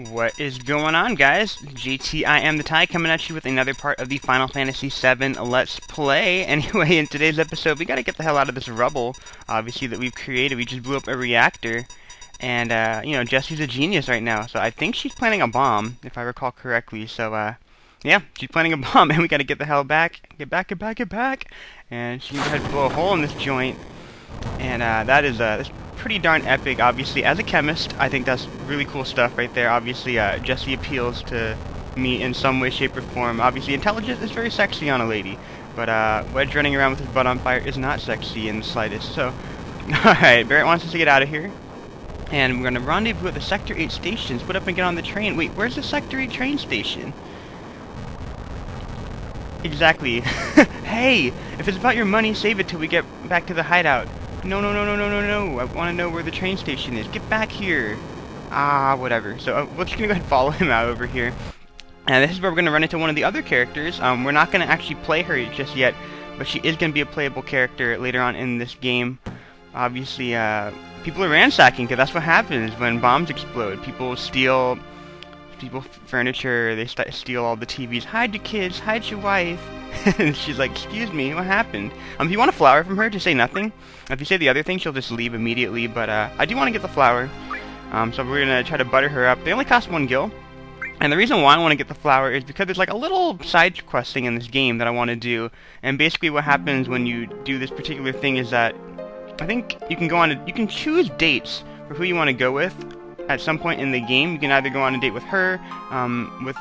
What is going on, guys? GT iamthetie coming at you with another part of the Final Fantasy VII Let's Play. Anyway, in today's episode, we gotta get the hell out of this rubble, obviously, that we've created. We just blew up a reactor, and, you know, Jessie's a genius right now, so I think she's planning a bomb, if I recall correctly, so, yeah, she's planning a bomb, and we gotta get the hell back. Get back, and she can go ahead and blow a hole in this joint, and, that's pretty darn epic. Obviously, as a chemist, I think that's really cool stuff right there. Obviously, Jessie appeals to me in some way, shape, or form. Obviously, intelligence is very sexy on a lady, but Wedge running around with his butt on fire is not sexy in the slightest. So, alright, Barrett wants us to get out of here, and we're gonna rendezvous at the Sector 8 station. Split up and get on the train. Wait, where's the Sector 8 train station? Exactly. Hey, if it's about your money, save it till we get back to the hideout. No. I want to know where the train station is. Get back here. Whatever. So we're just going to go ahead and follow him out over here. And this is where we're going to run into one of the other characters. We're not going to actually play her just yet, but she is going to be a playable character later on in this game. Obviously, people are ransacking, because that's what happens when bombs explode. People steal furniture, they steal all the TVs. Hide your kids, hide your wife. And she's like, excuse me, what happened? If you want a flower from her, just say nothing. If you say the other thing, she'll just leave immediately, but I do want to get the flower. So we're going to try to butter her up. They only cost 1 gil. And the reason why I want to get the flower is because there's like a little side quest thing in this game that I want to do. And basically what happens when you do this particular thing is that I think you can choose dates for who you want to go with. At some point in the game, you can either go on a date with her, with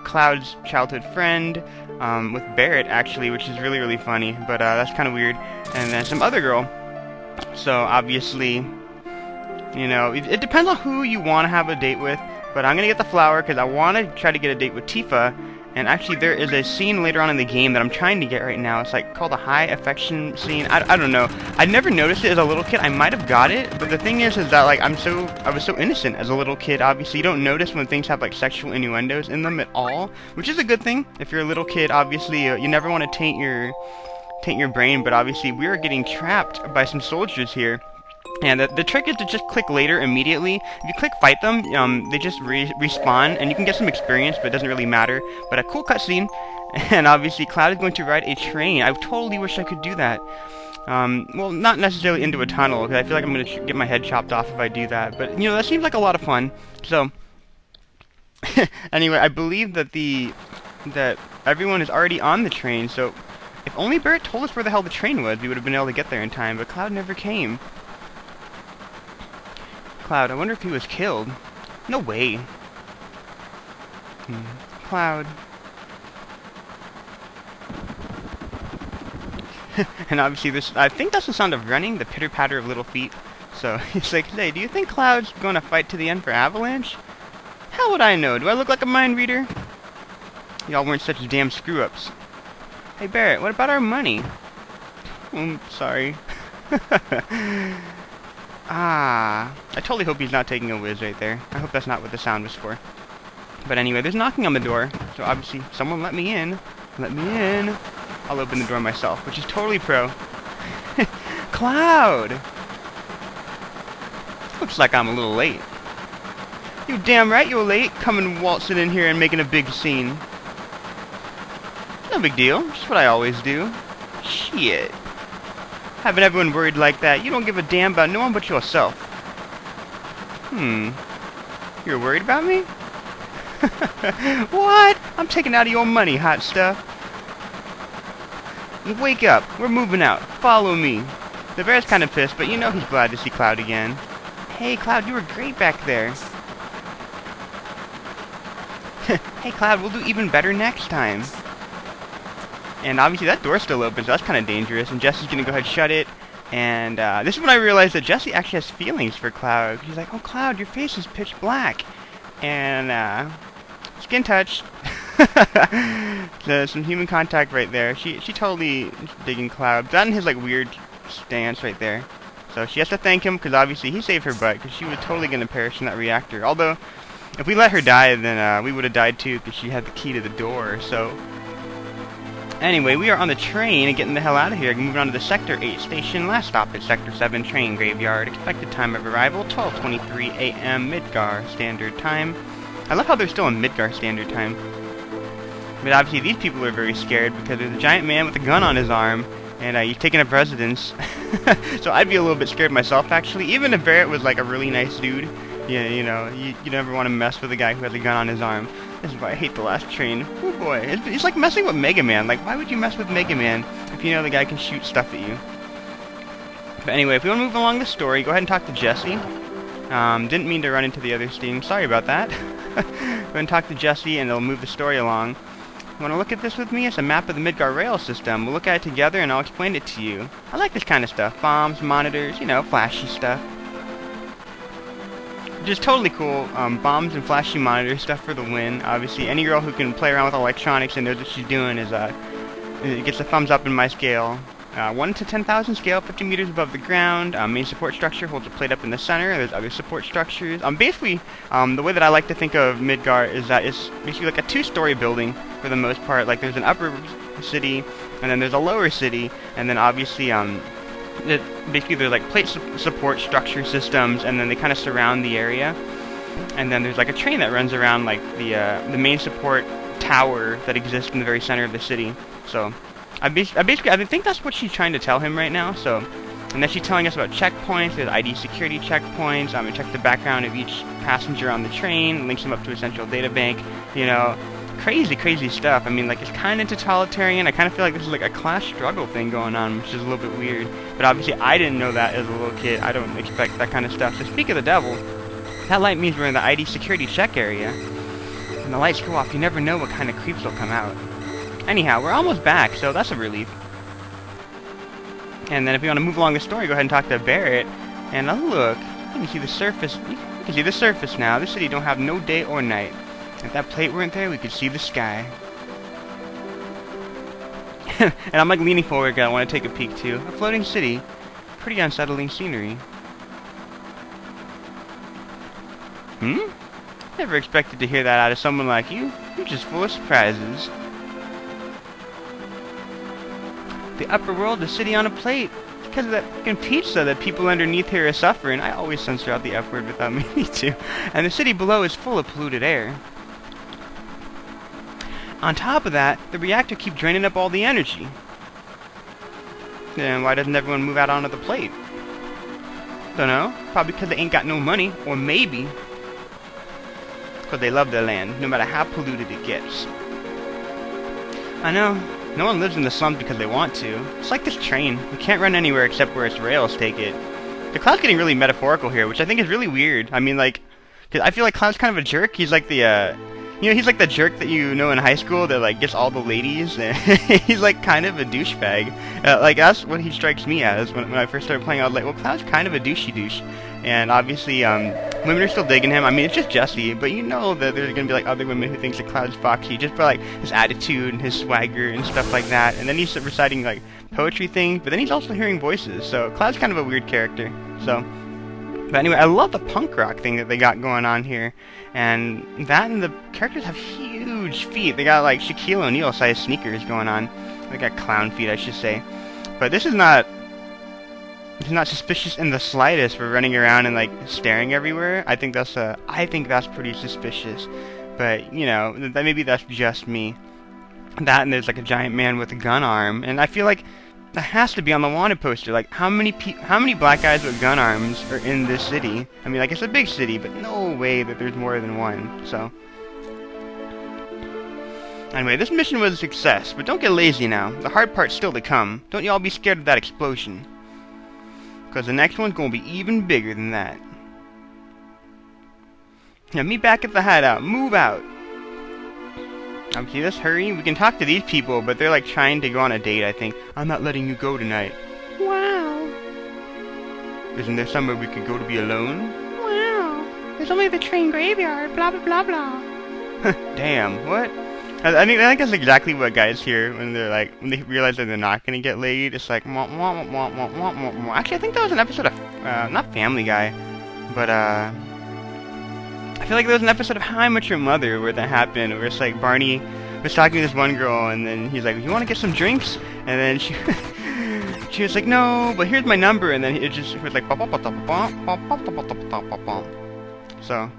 Cloud's childhood friend, with Barrett actually, which is really funny, but that's kind of weird, and then some other girl. So obviously, you know, it depends on who you want to have a date with, but I'm gonna get the flower because I want to try to get a date with Tifa. And actually, there is a scene later on in the game that I'm trying to get right now. It's like called a high affection scene. I don't know. I never noticed it as a little kid. I might have got it, but the thing is that like I was so innocent as a little kid. Obviously, you don't notice when things have like sexual innuendos in them at all, which is a good thing. If you're a little kid, obviously, you never want to taint your brain. But obviously, we are getting trapped by some soldiers here. And the trick is to just click later immediately. If you click fight them, they just respawn, and you can get some experience, but it doesn't really matter. But a cool cutscene, and obviously Cloud is going to ride a train. I totally wish I could do that. Well, not necessarily into a tunnel, because I feel like I'm going to get my head chopped off if I do that. But, you know, that seems like a lot of fun. So, anyway, I believe that everyone is already on the train, so if only Barrett told us where the hell the train was, we would have been able to get there in time, but Cloud never came. Cloud, I wonder if he was killed. No way. Cloud. And obviously this, I think that's the sound of running, the pitter-patter of little feet. So he's like, hey, do you think Cloud's gonna fight to the end for Avalanche? How would I know? Do I look like a mind reader? Y'all weren't such damn screw-ups. Hey Barrett, what about our money? Sorry. I totally hope he's not taking a whiz right there. I hope that's not what the sound was for. But anyway, there's knocking on the door. So obviously, someone let me in. Let me in. I'll open the door myself, which is totally pro. Cloud! Looks like I'm a little late. You damn right you're late, coming waltzing in here and making a big scene. No big deal. Just what I always do. Shit. Having everyone worried like that, you don't give a damn about no one but yourself. You're worried about me? What? I'm taking out of your money, hot stuff. Wake up. We're moving out. Follow me. The bear's kind of pissed, but you know he's glad to see Cloud again. Hey, Cloud, you were great back there. Hey, Cloud, we'll do even better next time. And obviously that door's still open, so that's kind of dangerous. And Jessie's going to go ahead and shut it. And this is when I realized that Jessie actually has feelings for Cloud. She's like, oh, Cloud, your face is pitch black. And skin touch. Some human contact right there. She totally is digging Cloud. That and his like weird stance right there. So she has to thank him because obviously he saved her butt because she was totally going to perish in that reactor. Although, if we let her die, then we would have died too because she had the key to the door. So Anyway, we are on the train and getting the hell out of here. Moving on to the Sector 8 station. Last stop at Sector 7 train graveyard. Expected time of arrival, 12:23 a.m. Midgar Standard Time. I love how they're still in Midgar Standard Time. But obviously these people are very scared because there's a giant man with a gun on his arm, and he's taking up residence. So I'd be a little bit scared myself, actually. Even if Barrett was like a really nice dude, yeah, you know, you never want to mess with a guy who has a gun on his arm. This is why I hate the last train. Oh boy, it's like messing with Mega Man. Like, why would you mess with Mega Man if you know the guy can shoot stuff at you? But anyway, if we want to move along the story, go ahead and talk to Jesse. Didn't mean to run into the other steam. Sorry about that. Go ahead and talk to Jesse, and they'll move the story along. You want to look at this with me? It's a map of the Midgar rail system. We'll look at it together, and I'll explain it to you. I like this kind of stuff. Bombs, monitors, you know, flashy stuff. Just totally cool. Bombs and flashy monitor stuff for the win. Obviously, any girl who can play around with electronics and knows what she's doing is gets a thumbs up in my scale. 1 to 10,000 scale, 50 meters above the ground. Main support structure holds a plate up in the center. There's other support structures. Basically, the way that I like to think of Midgar is that it's basically like a two-story building for the most part. Like there's an upper city, and then there's a lower city, and then obviously basically there's like plate support structure systems, and then they kind of surround the area. And then there's like a train that runs around like the main support tower that exists in the very center of the city. So I think that's what she's trying to tell him right now. So, and then she's telling us about checkpoints. There's ID security checkpoints. It checks the background of each passenger on the train, links them up to a central data bank. You know, crazy stuff. I mean, like, it's kind of totalitarian. I kind of feel like this is like a class struggle thing going on, which is a little bit weird. But obviously, I didn't know that as a little kid. I don't expect that kind of stuff. So, speak of the devil, that light means we're in the ID security check area. When the lights go off, you never know what kind of creeps will come out. Anyhow, we're almost back, so that's a relief. And then if you want to move along the story, go ahead and talk to Barrett. And look, you can see the surface. You can see the surface now. This city don't have no day or night. If that plate weren't there, we could see the sky. And I'm like leaning forward because I want to take a peek too. A floating city. Pretty unsettling scenery. Never expected to hear that out of someone like you. You're just full of surprises. The upper world, the city on a plate. It's because of that fucking pizza that people underneath here are suffering. I always censor out the F word without meaning to. And the city below is full of polluted air. On top of that, the reactor keeps draining up all the energy. Then why doesn't everyone move out onto the plate? Dunno. Probably because they ain't got no money. Or maybe because they love their land, no matter how polluted it gets. I know. No one lives in the slums because they want to. It's like this train. You can't run anywhere except where its rails take it. The Cloud's getting really metaphorical here, which I think is really weird. I mean, like, cause I feel like Cloud's kind of a jerk. He's like the, you know, he's like the jerk that you know in high school that, like, gets all the ladies. He's, like, kind of a douchebag. Like, that's what he strikes me as. When I first started playing, I was like, well, Cloud's kind of a douchey douche. And obviously, women are still digging him. I mean, it's just Jesse, but you know that there's gonna be like other women who think that Cloud's foxy just for like his attitude and his swagger and stuff like that. And then he's reciting like poetry things, but then he's also hearing voices. So Cloud's kind of a weird character. So, but anyway, I love the punk rock thing that they got going on here, and the characters have huge feet. They got like Shaquille O'Neal sized sneakers going on. They got clown feet, I should say. But this is not. It's not suspicious in the slightest for running around and like staring everywhere. I think that's pretty suspicious. But you know, maybe that's just me. That and there's like a giant man with a gun arm, and I feel like that has to be on the wanted poster. Like how many black guys with gun arms are in this city? I mean, like it's a big city, but no way that there's more than one. So anyway, this mission was a success, but don't get lazy now. The hard part's still to come. Don't you all be scared of that explosion. Because the next one's going to be even bigger than that. Now, meet back at the hideout. Move out. Obviously, let's hurry. We can talk to these people, but they're like trying to go on a date, I think. I'm not letting you go tonight. Wow. Isn't there somewhere we could go to be alone? Wow. There's only the train graveyard. Blah, blah, blah, blah. Damn, what? I think that's exactly what guys hear when they're like, when they realize that they're not gonna get laid. It's like, wah, wah, wah, wah, wah, wah, wah. Actually, I think that was an episode of, not Family Guy, but I feel like there was an episode of How I Met Your Mother where that happened, where it's like Barney was talking to this one girl, and then he's like, "You want to get some drinks?" And then she she was like, "No, but here's my number." And then it was like, so.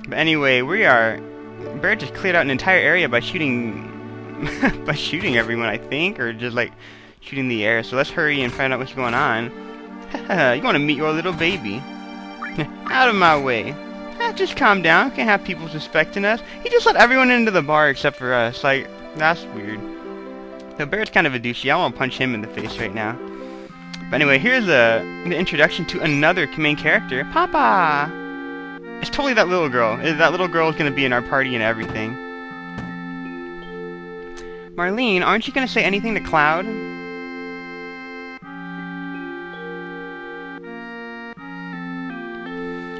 But anyway, Barrett just cleared out an entire area by shooting by shooting everyone, I think, or just like shooting the air. So let's hurry and find out what's going on. You want to meet your little baby? Out of my way. Just calm down. Can't have people suspecting us. He just let everyone into the bar except for us. Like, that's weird. So Barrett's kind of a douchey. I want to punch him in the face right now. But anyway, here's the introduction to another main character, Papa. It's totally that little girl. That little girl is going to be in our party and everything. Marlene, aren't you going to say anything to Cloud?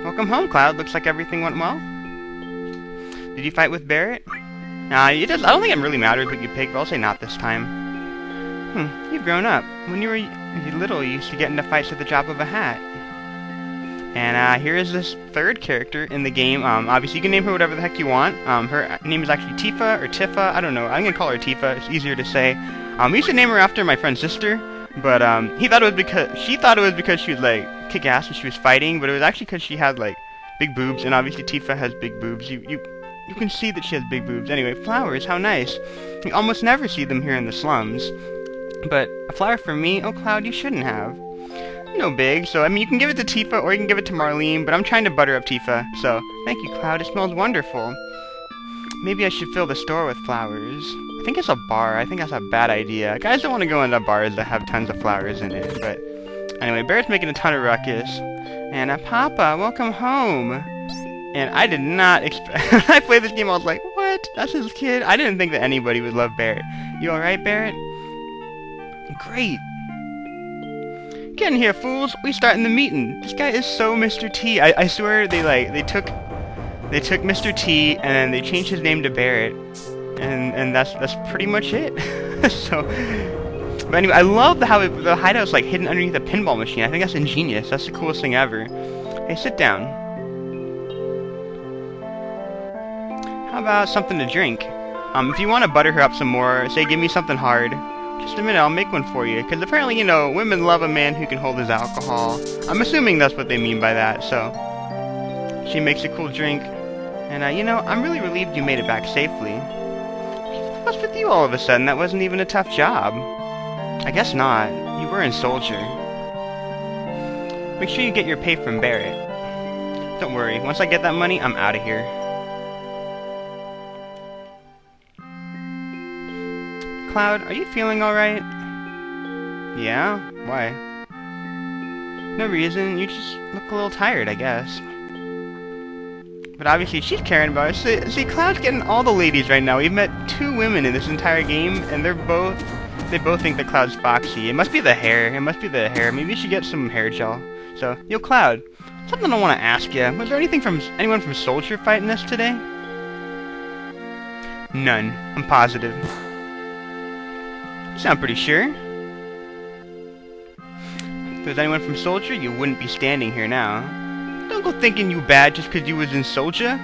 Welcome home, Cloud. Looks like everything went well. Did you fight with Barrett? Nah, it does. I don't think it really matters what you pick, but I'll say not this time. You've grown up. When you were little, you used to get into fights at the drop of a hat. And here is this third character in the game. Obviously, you can name her whatever the heck you want. Her name is actually Tifa or Tifa. I don't know. I'm gonna call her Tifa. It's easier to say. We used to name her after my friend's sister, but she thought it was because she was like kick ass when she was fighting, but it was actually because she had like big boobs, and obviously Tifa has big boobs. You can see that she has big boobs. Anyway, flowers, how nice. You almost never see them here in the slums. But a flower for me? Oh, Cloud, you shouldn't have. No big, so I mean you can give it to Tifa or you can give it to Marlene, but I'm trying to butter up Tifa, so thank you, Cloud. It smells wonderful. Maybe I should fill the store with flowers. I think it's a bar. I think that's a bad idea. Guys don't want to go into bars that have tons of flowers in it, but anyway, Barrett's making a ton of ruckus. And Papa, welcome home. And I did not expect... When I played this game, I was like, what? That's his kid? I didn't think that anybody would love Barrett. You alright, Barrett? Great. Get in here, fools. We starting the meeting. This guy is so Mr. T. I swear they took Mr. T and then they changed his name to Barrett. And that's pretty much it. So... But anyway, I love how the hideout's like hidden underneath a pinball machine. I think that's ingenious. That's the coolest thing ever. Hey, sit down. How about something to drink? If you want to butter her up some more, say give me something hard. Just a minute, I'll make one for you. Because apparently, you know, women love a man who can hold his alcohol. I'm assuming that's what they mean by that, so... She makes a cool drink. And, you know, I'm really relieved you made it back safely. What's with you all of a sudden? That wasn't even a tough job. I guess not. You were in Soldier. Make sure you get your pay from Barrett. Don't worry, once I get that money, I'm out of here. Cloud, are you feeling alright? Yeah? Why? No reason, you just look a little tired, I guess. But obviously she's caring about it. See, Cloud's getting all the ladies right now. We've met 2 women in this entire game, and they both think that Cloud's foxy. It must be the hair. Maybe you should get some hair gel. So, yo, Cloud, something I want to ask you. Was there anyone from Soldier fighting us today? None. I'm positive. You sound pretty sure. If there's anyone from Soldier, you wouldn't be standing here now. Don't go thinking you bad just because you was in Soldier.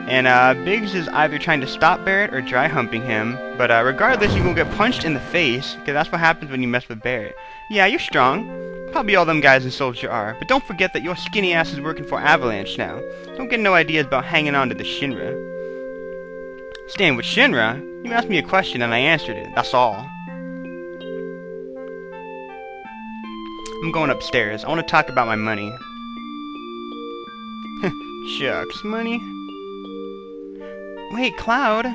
And Biggs is either trying to stop Barrett or dry humping him. But regardless, you will get punched in the face, because that's what happens when you mess with Barrett. Yeah, you're strong. Probably all them guys in Soldier are. But don't forget that your skinny ass is working for Avalanche now. Don't get no ideas about hanging on to the Shinra. Staying with Shinra? You asked me a question and I answered it. That's all. I'm going upstairs. I want to talk about my money. Shucks, money? Wait, Cloud?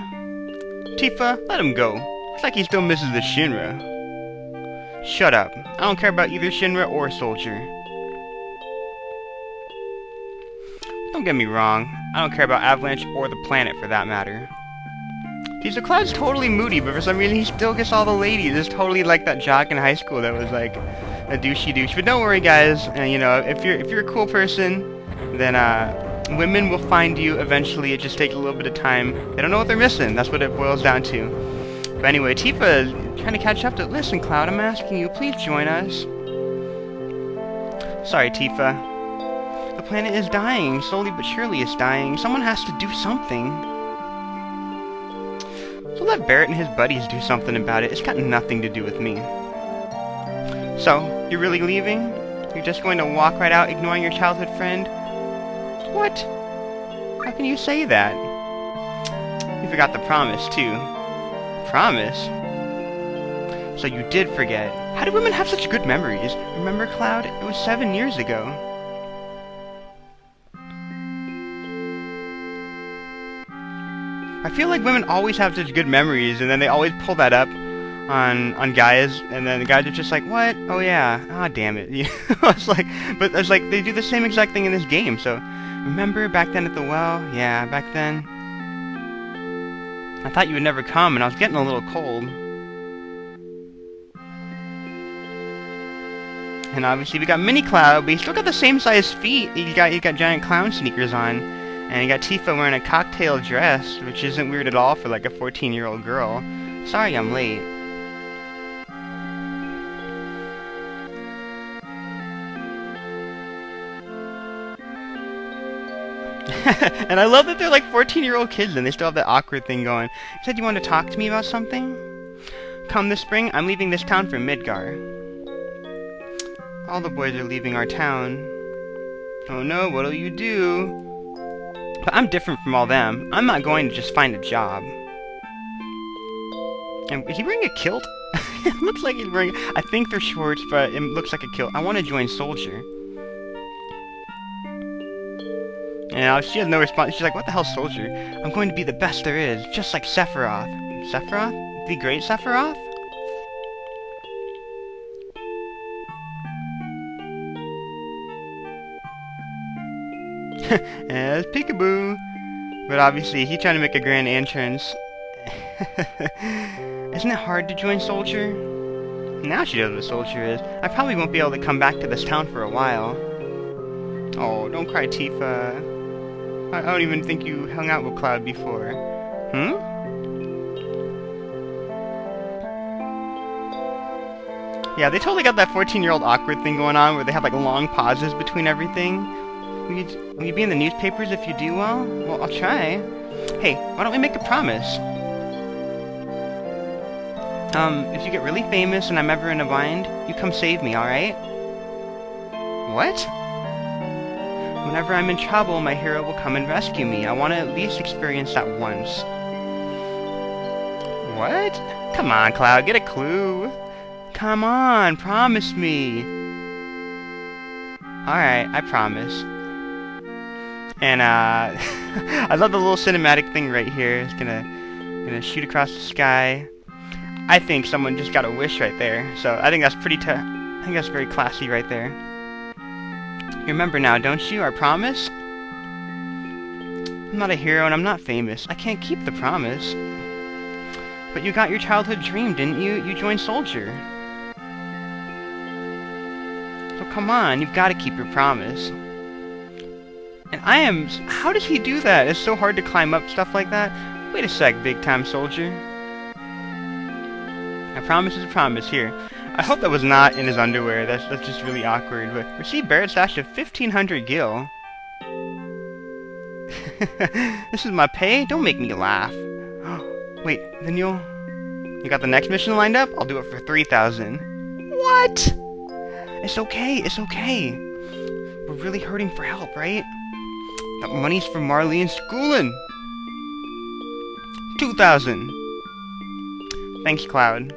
Tifa, let him go. Looks like he still misses the Shinra. Shut up. I don't care about either Shinra or Soldier. Don't get me wrong. I don't care about Avalanche or the planet for that matter. See, so Cloud's totally moody, but for some reason he still gets all the ladies. It's totally like that jock in high school that was like a douchey douche. But don't worry, guys. You know, if you're a cool person, then women will find you eventually. It just takes a little bit of time. They don't know what they're missing. That's what it boils down to. But anyway, Tifa is trying to catch up to... Listen, Cloud, I'm asking you, please join us. Sorry, Tifa. The planet is dying. Slowly but surely it's dying. Someone has to do something. So let Barrett and his buddies do something about it. It's got nothing to do with me. So, you're really leaving? You're just going to walk right out ignoring your childhood friend? What? How can you say that? You forgot the promise, too. Promise? So you did forget. How do women have such good memories? Remember, Cloud? It was 7 years ago. I feel like women always have such good memories, and then they always pull that up on guys, and then the guys are just like, what? Oh yeah, ah damn it. It's like, but it's like they do the same exact thing in this game. So, remember back then at the well? Yeah, back then. I thought you would never come, and I was getting a little cold. And obviously we got Mini Cloud, but he's still got the same size feet. He got giant clown sneakers on. And you got Tifa wearing a cocktail dress, which isn't weird at all for like a 14-year-old girl. Sorry I'm late. And I love that they're like 14-year-old kids and they still have that awkward thing going. You said you wanted to talk to me about something? Come this spring, I'm leaving this town for Midgar. All the boys are leaving our town. Oh no, what'll you do? But I'm different from all them. I'm not going to just find a job. And is he wearing a kilt? It looks like he's wearing... I think they're shorts, but it looks like a kilt. I want to join Soldier. And she has no response. She's like, what the hell, Soldier? I'm going to be the best there is, just like Sephiroth. Sephiroth? The Great Sephiroth? As Peekaboo. But obviously, he's trying to make a grand entrance. Isn't it hard to join Soldier? Now she knows what Soldier is. I probably won't be able to come back to this town for a while. Oh, don't cry, Tifa. I don't even think you hung out with Cloud before. Hmm? Yeah, they totally got that 14-year-old awkward thing going on where they have like long pauses between everything. Will you be in the newspapers if you do well? Well, I'll try. Hey, why don't we make a promise? If you get really famous and I'm ever in a bind, you come save me, alright? What? Whenever I'm in trouble, my hero will come and rescue me. I want to at least experience that once. What? Come on, Cloud, get a clue. Come on, promise me. Alright, I promise. And, I love the little cinematic thing right here. It's gonna shoot across the sky. I think someone just got a wish right there. So, I think that's I think that's very classy right there. You remember now, don't you? Our promise? I'm not a hero and I'm not famous. I can't keep the promise. But you got your childhood dream, didn't you? You joined Soldier. So come on, you've got to keep your promise. And how does he do that? It's so hard to climb up stuff like that. Wait a sec, big-time Soldier. A promise is a promise. Here. I hope that was not in his underwear. That's just really awkward. But receive Barrett's stash of 1,500 gil. This is my pay? Don't make me laugh. Wait, then you got the next mission lined up? I'll do it for 3,000. What? It's okay. It's okay. We're really hurting for help, right? That money's for Marley and schooling. 2,000. Thanks, Cloud.